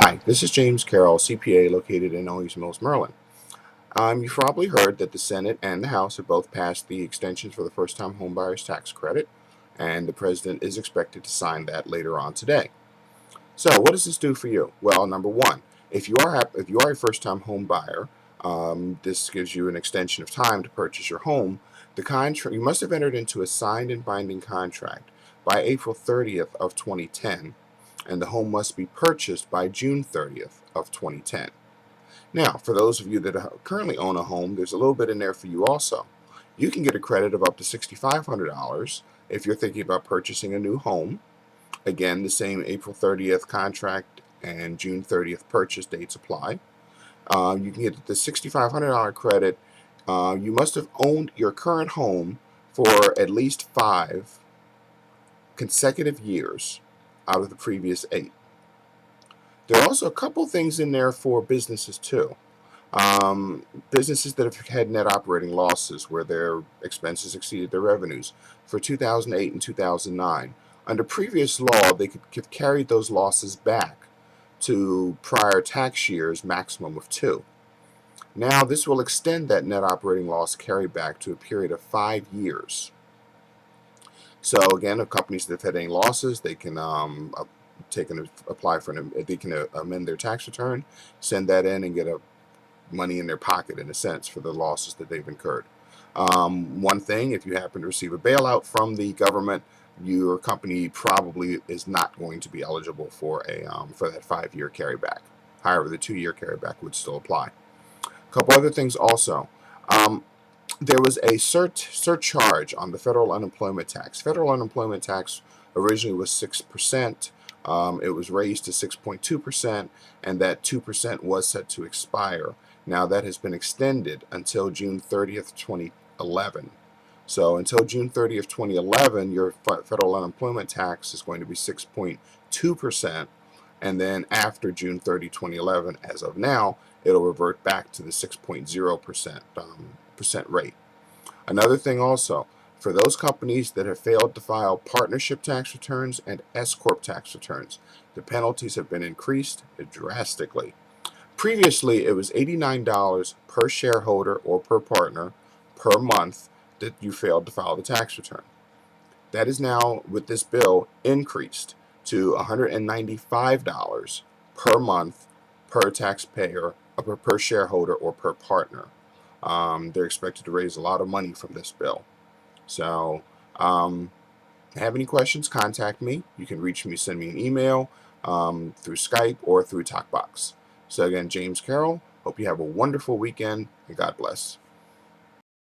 Hi, this is James Carroll, CPA located in Owings Mills, Maryland. You've probably heard that the Senate and the House have both passed the extensions for the first-time homebuyers tax credit, and the President is expected to sign that later on today. So, what does this do for you? Well, number one, if you are a first-time home buyer, this gives you an extension of time to purchase your home. The contract you must have entered into a signed and binding contract by April 30th of 2010, and the home must be purchased by June 30th of 2010. Now, for those of you that currently own a home, there's a little bit in there for you also. You can get a credit of up to $6,500 if you're thinking about purchasing a new home. Again, the same April 30th contract and June 30th purchase dates apply. You can get the $6,500 credit. You must have owned your current home for at least 5 consecutive years out of the previous 8. There are also a couple things in there for businesses too. Businesses that have had net operating losses where their expenses exceeded their revenues for 2008 and 2009. Under previous law, they could have carried those losses back to prior tax years, maximum of 2. Now, this will extend that net operating loss carryback to a period of 5 years. So again, if companies that have had any losses, they can apply for they can amend their tax return, send that in, and get money in their pocket in a sense for the losses that they've incurred. One thing, if you happen to receive a bailout from the government, your company probably is not going to be eligible for that 5-year carryback. However, the 2-year carryback would still apply. A couple other things also. There was a surcharge on the federal unemployment tax. Federal unemployment tax originally was 6%. It was raised to 6.2%, and that 2% was set to expire. Now that has been extended until June 30th, 2011. So until June 30th, 2011, your federal unemployment tax is going to be 6.2%, and then after June 30, 2011, as of now, it'll revert back to the 6.0% rate. Another thing also, for those companies that have failed to file partnership tax returns and S-corp tax returns, the penalties have been increased drastically. Previously, it was $89 per shareholder or per partner per month that you failed to file the tax return. That is now, with this bill, increased to $195 per month per taxpayer, per shareholder, or per partner. They're expected to raise a lot of money from this bill. So, have any questions, contact me. You can reach me, send me an email through Skype or through TalkBox. So again, James Carroll, hope you have a wonderful weekend, and God bless.